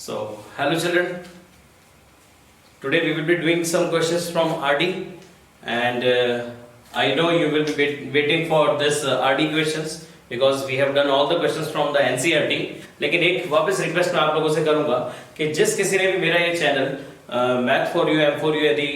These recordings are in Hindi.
So, hello children. Today we will be doing some questions from RD, and I know you will be waiting for this RD questions because we have done all the questions from the NCERT. लेकिन एक वापस रिक्वेस्ट मैं आप लोगों से करूंगा कि जिस किसी ने भी मेरा ये channel math for you M for you यदि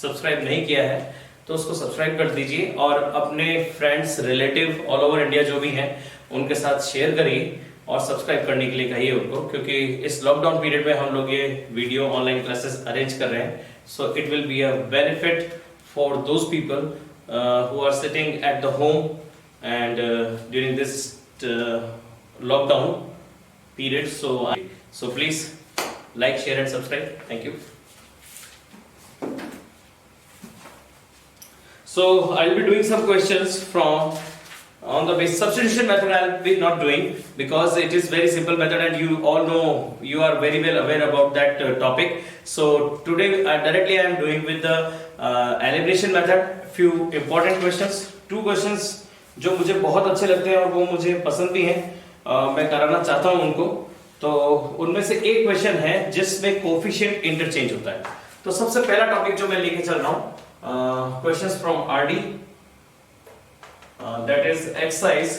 सब्सक्राइब नहीं किया है तो उसको सब्सक्राइब कर दीजिए और अपने friends relative all over India जो भी हैं उनके साथ शेयर करिए और सब्सक्राइब करने के लिए कहिए उनको, क्योंकि इस लॉकडाउन पीरियड में हम लोग ये वीडियो ऑनलाइन क्लासेस अरेंज कर रहे हैं. So it will be a benefit for those people who are sitting at the home and during this lockdown period. So please like, share and subscribe. Thank you. So I'll be doing some questions from on the base substitution method. I'll be not doing because it is very simple method and you all know, you are very well aware about that topic. So today directly I am doing with the elimination method. Few important questions, two questions जो मुझे बहुत अच्छे लगते हैं और वो मुझे पसंद भी हैं, मैं कराना चाहता हूं उनको. तो उनमें से एक क्वेश्चन है जिसमें कोफिशिएंट इंटरचेंज होता है. तो सबसे पहला टॉपिक जो मैं लेके चल रहा हूं, questions from RD, that is exercise.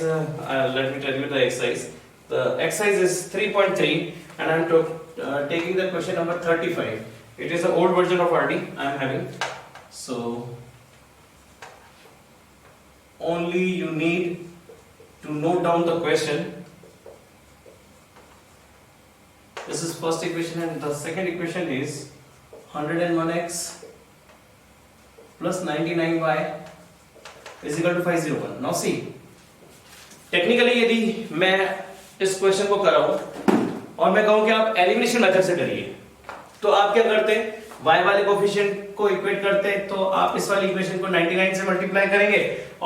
Let me tell you the exercise. The exercise is 3.3 and I am taking the question number 35. It is the old version of RD I am having. So only you need to note down the question. This is first equation and the second equation is 101x plus 99y is equal to 501. Now see, technically यदि मैं इस क्वेश्चन को कराऊं और मैं कहूं कि आप एलिमिनेशन मेथड से करिए तो आप क्या करते, y वाले कोफिशिएंट को इक्वेट करते, तो आप इस वाली इक्वेशन को 99 से मल्टीप्लाई करेंगे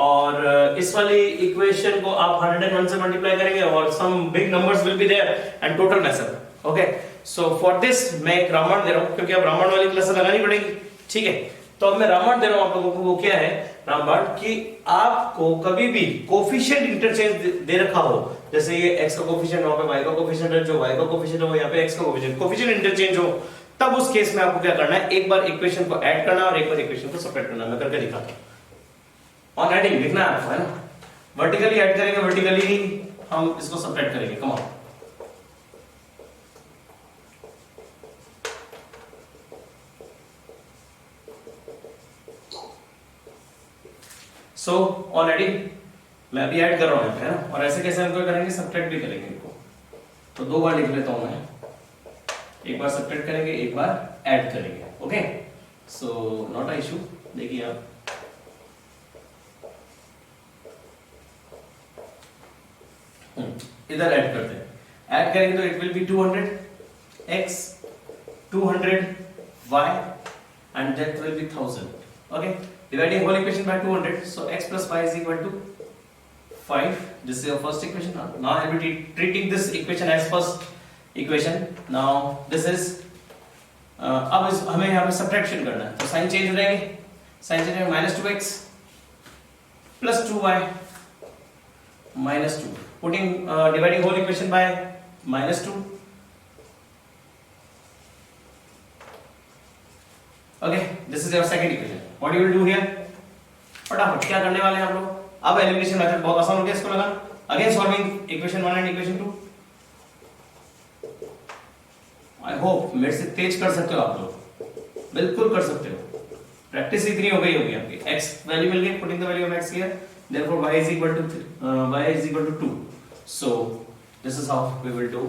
और इस वाली इक्वेशन को आप 101 से मल्टीप्लाई करेंगे और some big numbers will be there and total mess up. Okay, so for this मैं एक रामण दे रहा हूं क्योंकि अब रामण वाली क्लास लगानी पड़ेगी. ठीक है, तो अब मैं रामण दे रहा हूं आप लोगों को. वो क्या है रामण, कि आपको कभी भी कोफिशिएंट इंटरचेंज दे रखा हो, जैसे ये x का कोफिशिएंट वहां पे y का कोफिशिएंट है, जो y का कोफिशिएंट हो यहाँ पे x का कोफिशिएंट इंटरचेंज हो, तब उस केस में आपको क्या करना है, एक बार इक्वेशन को ऐड करना और एक बार इक्वेशन को सबट्रैक्ट करना. मैं करके दिखाता हूं. ऑन एडिंग लिखना है आपको, है ना. वर्टिकली ऐड करेंगे, वर्टिकली हम इसको सबट्रैक्ट करेंगे. Come on. सो ऑलरेडी मैं अभी ऐड कर रहा हूं, है ना. और ऐसे कैसे हमको करेंगे, सबट्रैक्ट भी करेंगे इनको. तो दो बार लिख लेता हूं मैं, एक बार सबट्रैक्ट करेंगे, एक बार ऐड करेंगे. Okay, so not a issue. देखिए आप इधर ऐड करते हैं. ऐड करेंगे तो it will B 200x 200y and that will be 1000. okay, dividing whole equation by 200, so x plus y is equal to 5. This is your first equation. Now I will be treating this equation as first equation. Now this is अब हमें यहाँ पे सब्ट्रैक्शन करना है, तो साइन चेंज हो जाएंगे. साइन चेंज हो -2x plus 2y -2. putting dividing whole equation by -2. okay, this is your second equation. What you will do here, फटाफट क्या करने वाले हैं हम लोग. अब एलिमिनेशन मेथड बहुत आसान हो गया इसको लगाना. Again solving equation 1 and equation 2. I hope मेरे से तेज कर सकते हो आप लोग, बिल्कुल कर सकते हो. प्रैक्टिस इतनी हो गई होगी आपकी. x वैल्यू मिल गई, putting the value of x here, therefore y is equal to 2. So this is how we will do.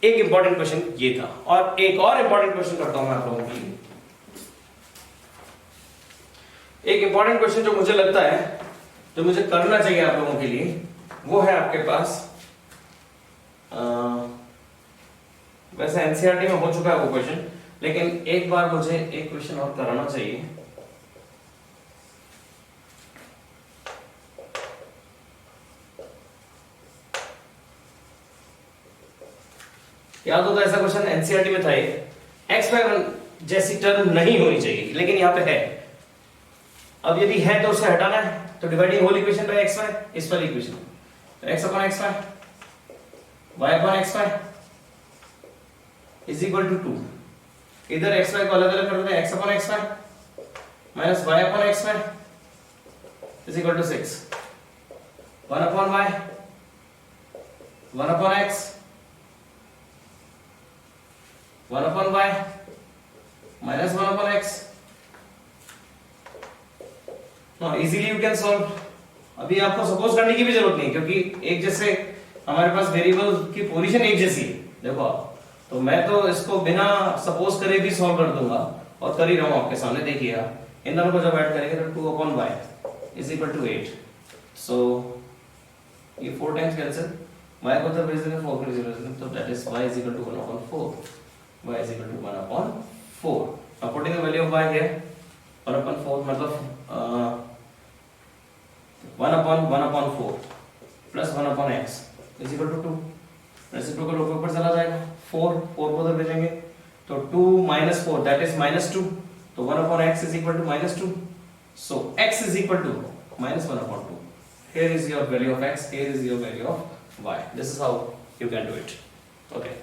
एक इंपॉर्टेंट क्वेश्चन ये था और एक और इंपॉर्टेंट क्वेश्चन करता हूं मैं आप लोगों के लिए. एक इंपॉर्टेंट क्वेश्चन जो मुझे लगता है जो मुझे करना चाहिए आप लोगों के लिए, वो है आपके पास, वैसे एनसीईआरटी में हो चुका है वो क्वेश्चन, लेकिन एक बार मुझे एक क्वेश्चन और कराना चाहिए. याद होता है ऐसा क्वेश्चन एनसीईआरटी में था. एक्स वाई वन जैसी टर्म नहीं होनी चाहिए, लेकिन यहाँ पे है. अब यदि है तो उसे हटाना है, तो dividing whole equation by X Y, इस वाली इक्वेशन, तो x upon X Y, y upon X Y, is equal to 2। इधर एक्स वाई को अलग अलग कर देते हैं, X upon X Y minus Y upon X Y is equal to 6। 1 upon Y 1 upon X 1 upon Y minus 1 upon X. Now easily you can solve. अभी आपको सपोज करने की भी जरूरत नहीं, क्योंकि एक जैसे हमारे पास वेरिएबल की पोजीशन एक जैसी है। देखो आप, तो मैं तो इसको बिना सपोज करे भी सॉल्व कर दूंगा और कर ही रहा हूं आपके सामने। देखिए आप इन दोनों को जब ऐड करेंगे तो 2 upon y is equal to 8। So ये 4 टाइम्स कैंसिल, y को तो भेज देंगे 4 के 0, तो that is y is equal to 1 upon 4। y is equal to 1 upon 4। Now putting the value of y here 1 upon 4 मतलब 1 upon 4 plus 1 upon x is equal to 2। Reciprocal ऊपर चला जाएगा, 4 को उधर भेजेंगे तो 2 minus 4 दैट इज -2, तो 1 upon x is equal to -2। So x is equal to -1 upon 2। here is your value of x, here is your value of y. This is how you can do it. Okay,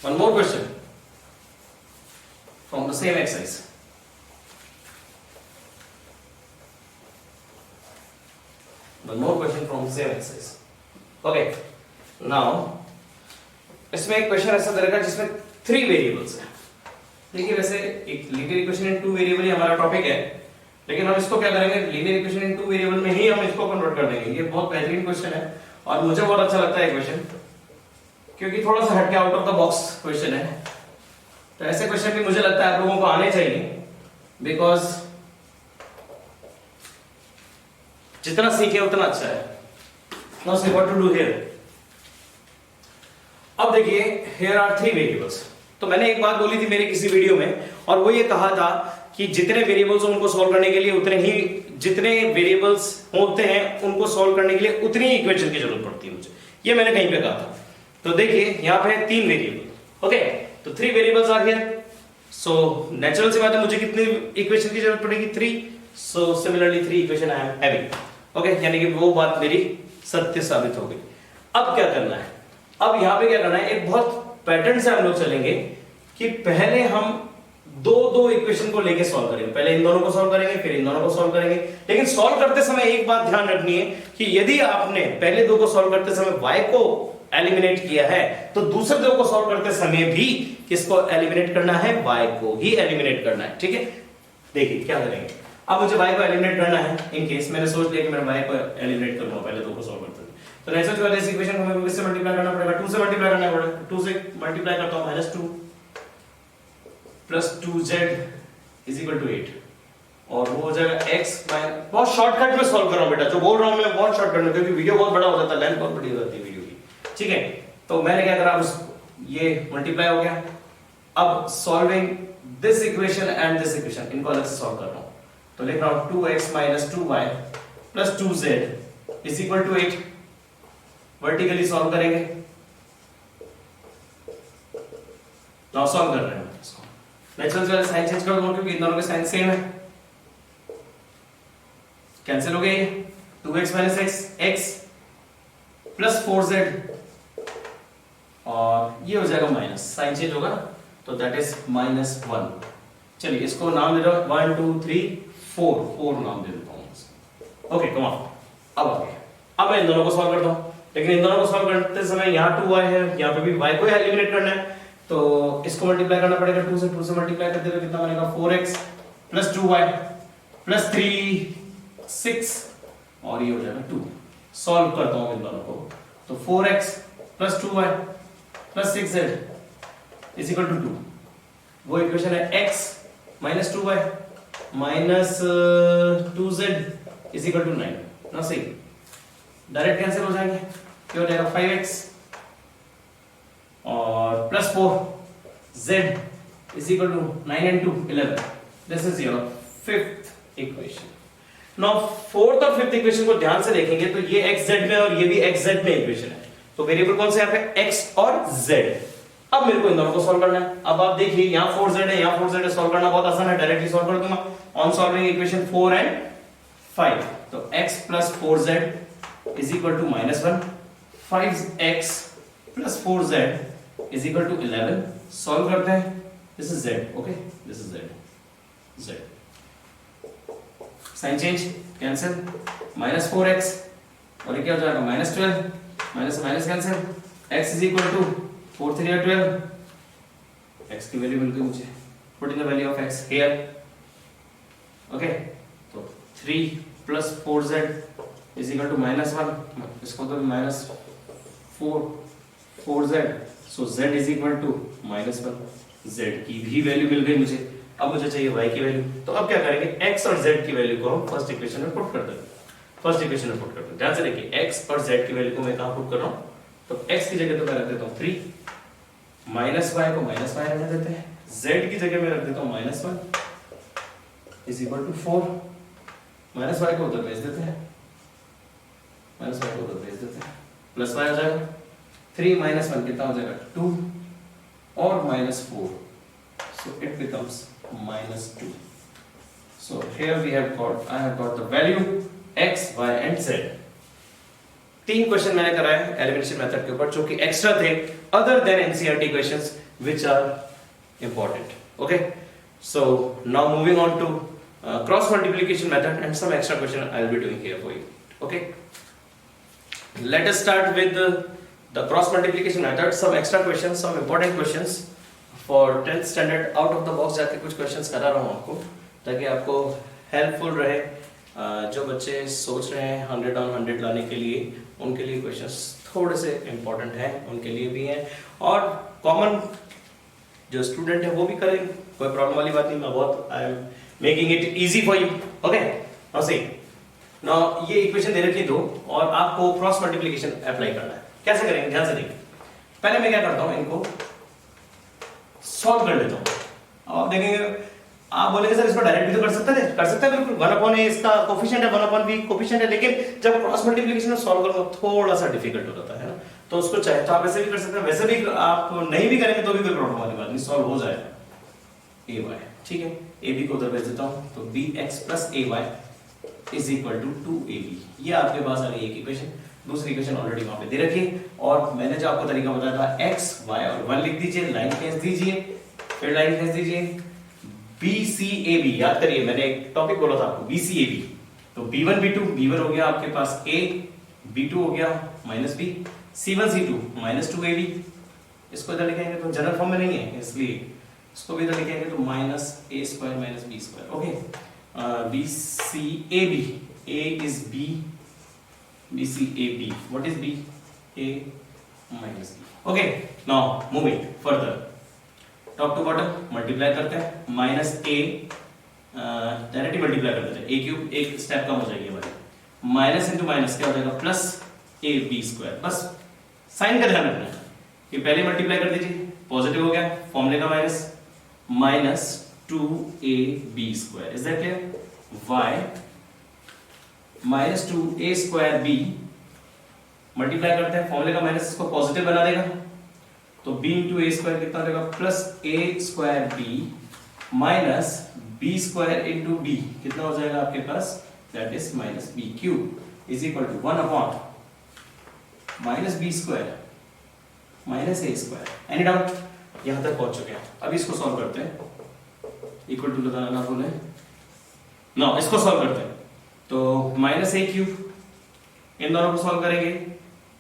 one more question from the same exercise. One more question from the same exercise. Okay, now इसमें एक क्वेश्चन ऐसा दे रखा है जिसमें 3 वेरिएबल्स हैं। देखिए वैसे एक लीनियर इक्वेशन इन 2 वेरिएबल ही हमारा टॉपिक है, लेकिन हम इसको क्या करेंगे, लीनियर इक्वेशन इन 2 वेरिएबल में ही हम इसको कन्वर्ट कर देंगे। ये बहुत बेहतरीन क्वेश्चन है और मुझे बहुत अच्छा लगता है क्वेश्चन, क्योंकि थोड़ा सा हटके out of the box question है। तो ऐसे क्वेश्चन भी मुझे लगता है आप लोगों को आने चाहिए, बिकॉज जितना सीखे उतना अच्छा है। Now see what to do here. अब देखिए here are 3 variables। तो मैंने एक बात बोली थी मेरी किसी वीडियो में, और वो ये कहा था कि जितने वेरिएबल्स उनको सॉल्व करने के लिए उतने ही, जितने वेरिएबल्स होते हैं उनको सॉल्व करने के लिए उतनी ही इक्वेशन की जरूरत पड़ती है मुझे। ये मैंने कहीं पे कहा था। तो देखिए यहाँ पे 3 वेरिएबल। ओके, तो 3 variables are here. So natural सी बात है, मुझे कितनी इक्वेशन की जरूरत पड़ेगी, 3। So similarly 3 equation I am having. Okay, यानी कि वो बात मेरी सत्य साबित हो गई। अब क्या करना है, अब यहां पे क्या करना है, एक बहुत पैटर्न से हम लोग चलेंगे कि पहले हम दो इक्वेशन को लेके सॉल्व करेंगे। पहले इन दोनों को सॉल्व करेंगे, फिर इन दोनों को सॉल्व करेंगे। लेकिन सॉल्व करते समय एक बात ध्यान रखनी है कि यदि आपने पहले 2 को सॉल्व करते समय y को एलिमिनेट किया है, तो दूसरे 2 को सॉल्व करते समय भी किसको एलिमिनेट करना है, y को ही एलिमिनेट करना है। ठीक है, देखिए क्या करेंगे। अब मुझे y को एलिमिनेट करना है। इन केस मैंने सोच लिया कि मैं y को एलिमिनेट करूंगा पहले 2 को सॉल्व करते हुए, तो नेचुरल सी बात है इस इक्वेशन को हमें किससे मल्टीप्लाई करना पड़ेगा, 2 से मल्टीप्लाई करना पड़ेगा। 2 से मल्टीप्लाई करता हूं, -2 plus 2z is equal to 8, और वो हो जाएगा x माइनस, बहुत शॉर्टकट में सॉल्व कर रहा हूं बेटा, जो बोल रहा हूं मैं बहुत शॉर्टकट में, क्योंकि वीडियो बहुत बड़ा हो जाता है, लेंथ बहुत बड़ी हो जाती है वीडियो की। ठीक है, तो मैंने क्या करा, ये मल्टीप्लाई हो गया। अब solving this equation and this equation, इनको अलग से सॉल्व कर रहा हूं, तो लिख रहा हूं 2x minus 2y plus 2z is equal to 8। Vertically solve करेंगे, नाउ सॉल्व कर रहे हैं इसको। नेचुरल से साइन चेंज कर दूंगा क्योंकि इन दोनों के साइन सेम है, कैंसिल हो गए। 2x minus x plus 4z, और ये हो जाएगा माइनस, साइन चेंज होगा ना, तो दैट इज -1। चलिए इसको नाम दे दो 1 2 3 4 नाम दे देता हूं। ओके कम ऑन, अब आगे, अब मैं इन दोनों को सॉल्व करता हूं, लेकिन इन दोनों को सॉल्व करते समय यहाँ 2y है, यहाँ पे भी y को एलिमिनेट करना है, तो इसको मल्टीप्लाई करना पड़ेगा। 2 से मल्टीप्लाई करते हुए कितना बनेगा, 4x प्लस 2y प्लस 3 6, और ये हो जाएगा 2। सॉल्व करता हूं इन दोनों को, तो 4x plus 2y plus 6z is equal to 2। वो इक्वेशन है x minus 2y minus 2z is equal to 9 ना। सही, डायरेक्ट कैंसिल हो जाएंगे, क्या हो जाएगा 5x और plus 4z is equal to 9 and 2 11। This is your fifth equation. Now fourth और फिफ्थ इक्वेशन को ध्यान से देखेंगे तो ये xz में और ये भी xz में इक्वेशन है, तो वेरिएबल कौन से यहाँ पे, x और z। अब मेरे को इन दोनों को सॉल्व करना है। अब आप देखिए यहाँ 4z है, यहाँ 4z है, सॉल्व करना बहुत आसान है, डायरेक्टली सॉल्व कर दूंगा ऑन सॉल्विंग इक्वेशन 4 and 5। तो x plus 4z is equal to -1, 5x plus 4z is equal to 11। Solve करते हैं, this is z, okay, this is z, sign change, cancel, minus 4x और ये क्या हो जाएगा minus 12, minus minus cancel, x is equal to 4 3 12, x की वैल्यू मिल गई मुझे, put in the value of x here, okay, तो 3 plus 4z is equal to minus 1, इसको तो minus 4z, so z is equal to minus 1, z की भी वैल्यू मिल गई मुझे। अब मुझे चाहिए y की वैल्यू, तो अब क्या करेंगे, x और z की वैल्यू को हम फर्स्ट इक्वेशन में पुट कर देंगे, फर्स्ट इक्वेशन में पुट कर देंगे। ध्यान से देखिए x और z की वैल्यू को मैं कहां पुट कर रहा हूं, तो x की जगह तो मैं रख देता हूं 3, माइनस y को माइनस y रहने देते हैं, z की जगह मैं रख देता हूं minus 1 is equal to 4, minus y को उधर भेज देते हैं, माइनस y को उधर भेज देते हैं, प्लस y आ जाएगा, 3 माइनस 1 कितना हो जाएगा 2 और minus 4, so it becomes minus 2. So here I have got the value x, y and z. 3 question मैंने कराए एलिमिनेशन मेथड के ऊपर जो कि एक्स्ट्रा थे other than NCERT questions which are important, okay. So now moving on to cross multiplication method and some extra question I will be doing here for you, okay. Let us start with the cross multiplication method, some extra questions, some important questions for 10th standard. Out of the box जाके कुछ क्वेश्चंस करा रहा हूँ आपको ताकि आपको हेल्पफुल रहे, जो बच्चे सोच रहे हैं 100 on 100 लाने के लिए, उनके लिए क्वेश्चंस थोड़े से इंपॉर्टेंट हैं, उनके लिए भी हैं, और कॉमन जो स्टूडेंट है वो भी करें, कोई प्रॉब्लम वाली बात नहीं, मैं बहुत I am making it easy for you, okay. Now see, now ये इक्वेशन दे रखी दो और आपको क्रॉस मल्टीप्लिकेशन अप्लाई करना है। कैसे करेंगे, ध्यान से देखिए। पहले मैं क्या करता हूं, इनको सॉल्व कर लेता हूं। अब देखेंगे, आप बोलेंगे सर इसको डायरेक्ट भी तो कर सकते थे, कर सकते हैं बिल्कुल, 1/a इसका कोफिशिएंट है, 1/b कोफिशिएंट है, लेकिन जब क्रॉस मल्टीप्लिकेशन में सॉल्व करो थोड़ा सा डिफिकल्ट हो जाता है ना, तो उसको चाहे तो आप ऐसे भी कर सकते हैं, वैसे भी आप नहीं भी करेंगे तो भी कोई प्रॉब्लम वाली बात नहीं, सॉल्व हो जाएगा। ay, ठीक है, ab को उधर भेज देता हूं, तो bx + ay is equal to 2ab, ये आपके पास आ गई एक इक्वेशन। दूसरी इक्वेशन ऑलरेडी वहां पे दे रखी है, और मैंने जो आपको तरीका बताया था x, y और 1 लिख दीजिए, लाइन खींच दीजिए, फिर लाइन खींच दीजिए, BCAB, याद करिए मैंने एक टॉपिक बोला था आपको, BCAB, तो B1 B2, B1 हो गया आपके पास A, B2 हो गया -B, C1 C2 -2AB, इसको इधर लिखेंगे तो जनरल फॉर्म में नहीं है, इसलिए इसको भी इधर लिखेंगे तो -a² - b², okay. BCAB, A is B, BCAB, what is B? A minus B, okay। Now moving further, top to bottom multiply करते हैं, -a डायरेक्टली मल्टीप्लाई कर देते हैं, a³ एक स्टेप कम हो जाएगी हमारी, माइनस इंटू माइनस क्या हो जाएगा +ab², बस साइन का ध्यान रखना है कि पहले मल्टीप्लाई कर दीजिए, पॉजिटिव हो गया, फॉर्मूले का minus -2ab², is that clear. y -2a²b multiply करते हैं, फॉर्मूले का माइनस इसको पॉजिटिव बना देगा, तो b इंटू a² कितना रहेगा +a²b minus b² into b कितना हो जाएगा आपके पास, that is -b³ is equal to 1/-b² -a²। Any doubt, यहां तक पहुंच चुके हैं। अब इसको सॉल्व करते हैं, इक्वल टू लगाना ना भूलें, नो इसको सॉल्व करते हैं, तो -a³ इन दोनों को सॉल्व करेंगे,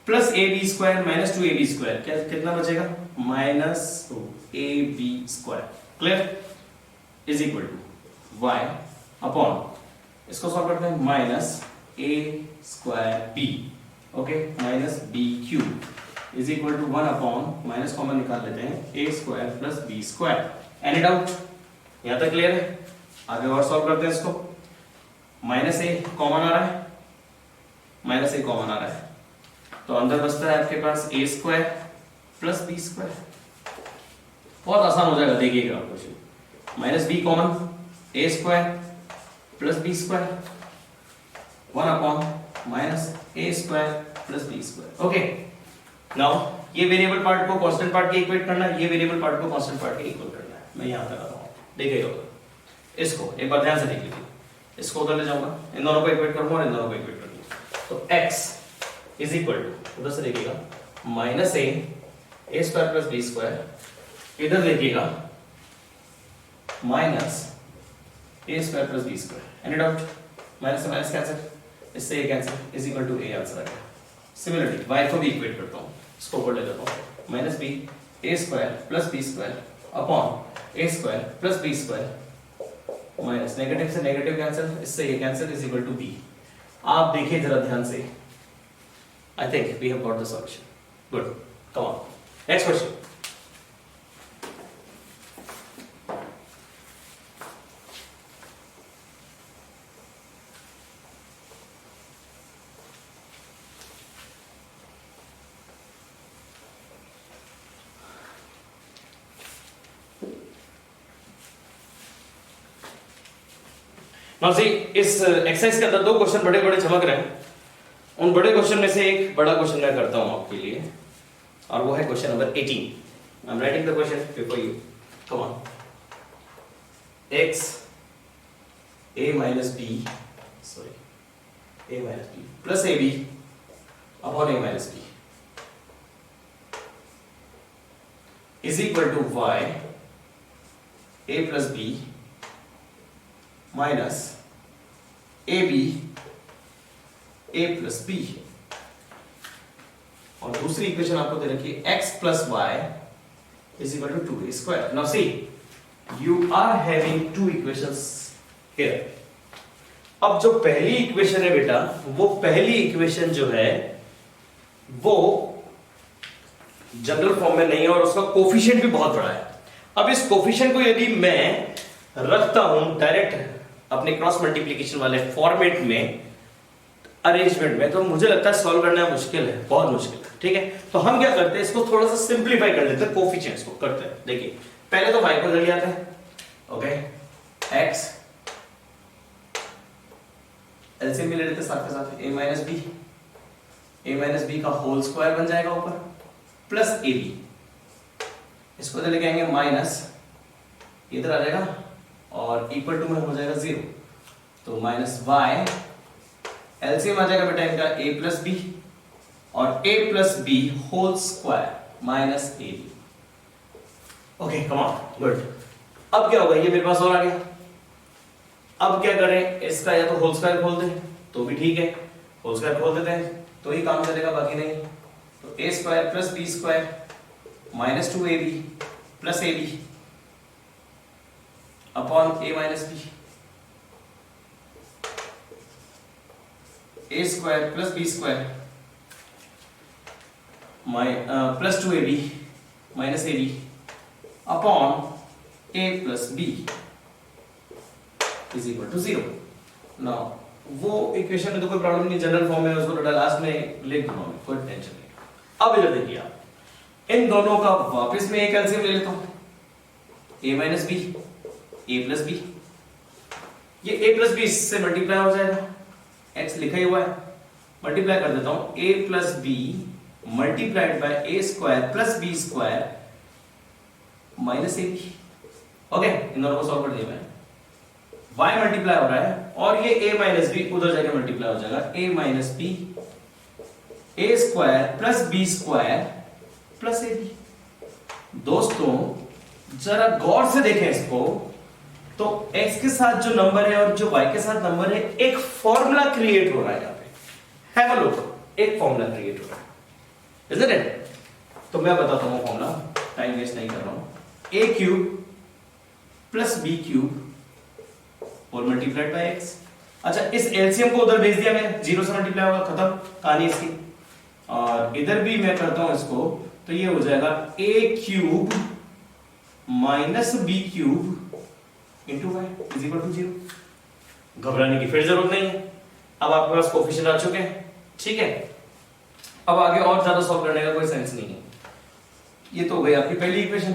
+ab² -2ab², क्या कितना बचेगा -2ab², clear, is equal to y upon, इसको सॉल्व करते हैं, -a²b, okay, -b³ is equal to 1/, minus common निकाल लेते हैं, a² + b²। एनी डाउट, यहां तक क्लियर है। आगे और सॉल्व करते हैं इसको, -a कॉमन आ रहा है, -a कॉमन आ रहा है, तो अंदर बचता है आपके पास a² + b², बहुत आसान हो जाएगा, देखिएगा आप question, -b common, a² + b², 1/, -a² + b², okay. Now ये वेरिएबल पार्ट को कांस्टेंट पार्ट के इक्वेट करना है, ये वेरिएबल पार्ट को कांस्टेंट पार्ट के इक्वल करना है। मैं यहां तक आ रहा हूं, देखिएगा इसको एक बार ध्यान से देख लीजिए, इसको उधर ले जाऊंगा, इन दोनों को इक्वेट करूंगा और इन दोनों को इक्वेट करूंगा, तो x इज इक्वल टू, उधर से देखिएगा, -a a square plus B square, इधर देखिएगा minus a square plus B square. Any doubt? Minus से माइनस कैंसिल, इससे ये cancel, is equal to a answer आ गया। सिमिलरली वाई को भी इक्वेट करता हूँ, इसको ऊपर ले लेता हूँ, minus b a square plus B square upon a square plus B square minus negative से नेगेटिव कैंसिल, इससे ये cancel, is equal to b. आप देखिए जरा ध्यान से, I think we have got the solution. Good, come on, next question. Now see, इस एक्सरसाइज के अंदर दो क्वेश्चन बड़े बड़े चमक रहे हैं। उन बड़े क्वेश्चन में से एक बड़ा क्वेश्चन मैं करता हूं आपके लिए, और वो है question number 18। I am writing the question before you, come on. x a minus b, sorry, a minus b plus ab upon a minus b is equal to y a plus b minus A B A plus B, और दूसरी इक्वेशन आपको दे रखी है x plus Y is equal to 2a square. Now see, you are having two equations here. अब जो पहली इक्वेशन है बेटा, वो पहली इक्वेशन जो है वो जनरल फॉर्म में नहीं है और उसका कोफिशिएंट भी बहुत बड़ा है। अब इस कोफिशिएंट को यदि मैं रखता हूं डायरेक्ट अपने क्रॉस मल्टीप्लिकेशन वाले फॉर्मेट में, अरेंजमेंट में, तो मुझे लगता है सॉल्व करना मुश्किल है, बहुत मुश्किल है। ठीक है, तो हम क्या करते हैं, इसको थोड़ा सा सिंप्लीफाई कर लेते हैं, कोफिशिएंट्स को करते हैं। देखिए पहले तो y को ले लिया था, ओके, x एलसीएम भी ले लेते साथ के साथ, a माइनस बी का होल स्क्वायर बन जाएगा ऊपर, प्लस ए बी, इसको लेके आएंगे माइनस, इधर आ जाएगा और इक्वल टू में हो जाएगा 0, तो माइनस वाई, एलसीएम आ जाएगा बेटा इनका a प्लस बी, और a plus B whole square minus A B. Okay, come on, good. अब क्या होगा, ये मेरे पास और आ गया। अब क्या करें, इसका या तो होल स्क्वायर खोल दें तो भी ठीक है, होल स्क्वायर खोल देते हैं तो ही काम चलेगा, बाकी नहीं। तो a square plus B square minus 2ab plus A B upon a minus B, a square plus B square plus 2ab minus A B upon a plus B is equal to 0। Now वो इक्वेशन में तो कोई प्रॉब्लम नहीं, जनरल फॉर्म में उसको थोड़ा लास्ट में लिख दूंगा, कोई टेंशन नहीं। अब इधर देखिए आप, इन दोनों का वापस में एक एलसीएम ले लेता हूं, a minus B a plus B, ये a प्लस बी इससे मल्टीप्लाई हो जाएगा, x लिखा ही हुआ है, मल्टीप्लाई कर देता हूं, a plus b multiplied by a square plus B square minus A B. Okay, इन दोनों को सॉल्व कर दिया मैंने, y मल्टीप्लाई हो रहा है और ये a माइनस बी उधर जाके मल्टीप्लाई हो जाएगा, a minus B a square plus B square plus A B. दोस्तों जरा गौर से देखें इसको, तो x के साथ जो नंबर है और जो y के साथ नंबर है, एक फॉर्मूला क्रिएट हो रहा है यहाँ पे। हैव अ लुक, एक फॉर्मूला क्रिएट हो रहा है, isn't it? तो मैं बताता हूँ फॉर्मूला, टाइम वेस्ट नहीं कर रहा हूँ। a cube plus B cube और मल्टीप्लाइड बाय x। अच्छा, इस एलसीएम को उधर भेज दिया मैंने, 0 से मल्टीप्लाई होगा, खत्म कहानी इसकी। और इधर भी मैं करता हूं इसको, तो ये हो जाएगा a cube minus B cube into Y is equal to 0। घबराने की फिर जरूरत नहीं है, अब आपके पास कोफिशिएंट आ चुके हैं। ठीक है, अब आगे और ज्यादा सॉल्व करने का कोई सेंस नहीं है। ये तो हो गई आपकी पहली इक्वेशन,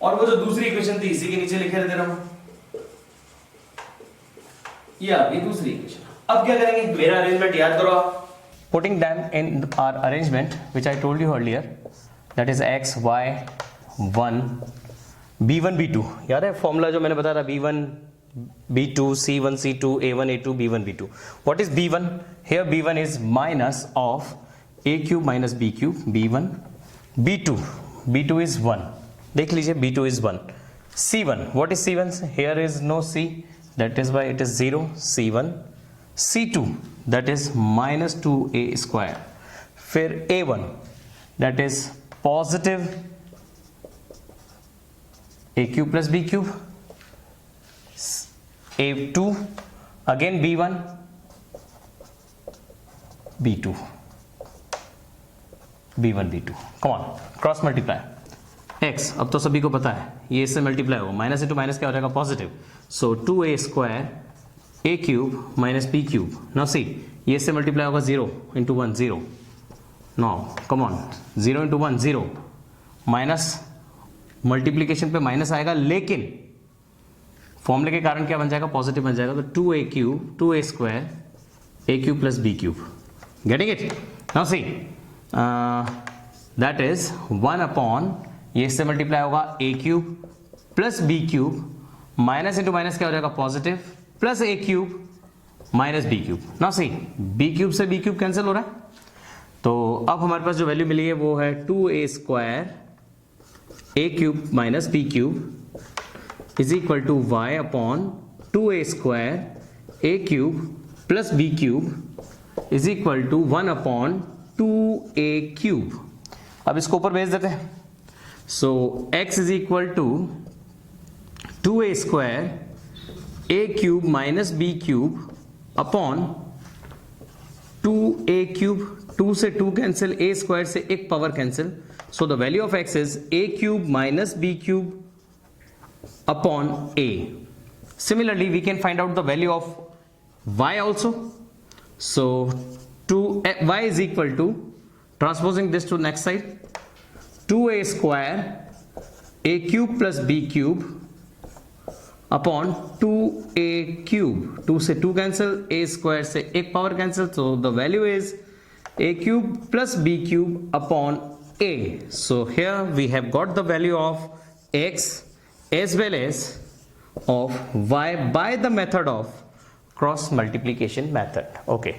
और वो जो दूसरी इक्वेशन थी इसी के नीचे लिखे दे रहा हूं, ये आपकी दूसरी इक्वेशन। अब क्या करेंगे, मेरा अरेंजमेंट याद करो आप। Putting them in our arrangement which I told you earlier, that is x, y, 1, b1, b2। याद है फॉर्मूला जो मैंने बताया था, b1, b2, c1, c2, a1, a2, b1, b2। What is b1? Here b1 is minus of a cube minus b cube, b1, b2 B2 is 1. देख लीजिए B2 is 1. C1, what is C1? Here is no C, that is why it is 0. C1. C2, that is minus 2a square. फिर A1, that is positive a cube plus b cube. A2, again B1, B2, B1, B2. Come on, cross multiply. x अब तो सभी को पता है, ये इससे मल्टीप्लाई होगा, माइनस इंटू माइनस क्या हो जाएगा, positive. So 2a square a cube minus b cube. Now see, ये इससे मल्टीप्लाई होगा 0 into 1 0. Now come on, 0 into 1 0. Minus multiplication पे माइनस आएगा, लेकिन फॉर्मूले के कारण क्या बन जाएगा, पॉजिटिव बन जाएगा. तो 2a cube 2a square a cube plus b cube. Getting it? Now see, that is 1 upon, ये इससे मल्टीप्लाई होगा a cube plus b cube, minus into minus क्या हो जाएगा, positive, plus a cube minus b cube. Now see, b cube से b क्यूब कैंसिल हो रहा है, तो अब हमारे पास जो वैल्यू मिली है वो है 2a square a cube minus b cube is equal to y upon 2a square a cube plus b cube is equal to 1 upon 2a cube. अब इसको ऊपर भेज देते हैं. So x is equal to 2a square a cube minus b cube upon 2a cube. 2 से 2 कैंसिल, a स्क्वायर से एक power cancel. So the value of x is a cube minus b cube upon a. Similarly, we can find out the value of y also. So y is equal to, transposing this to next side, 2a square a cube plus b cube upon 2a cube. 2 से 2 cancel, a square से एक power cancel, so the value is a cube plus b cube upon a. So here we have got the value of x as well as of y by the method of cross multiplication method. Okay.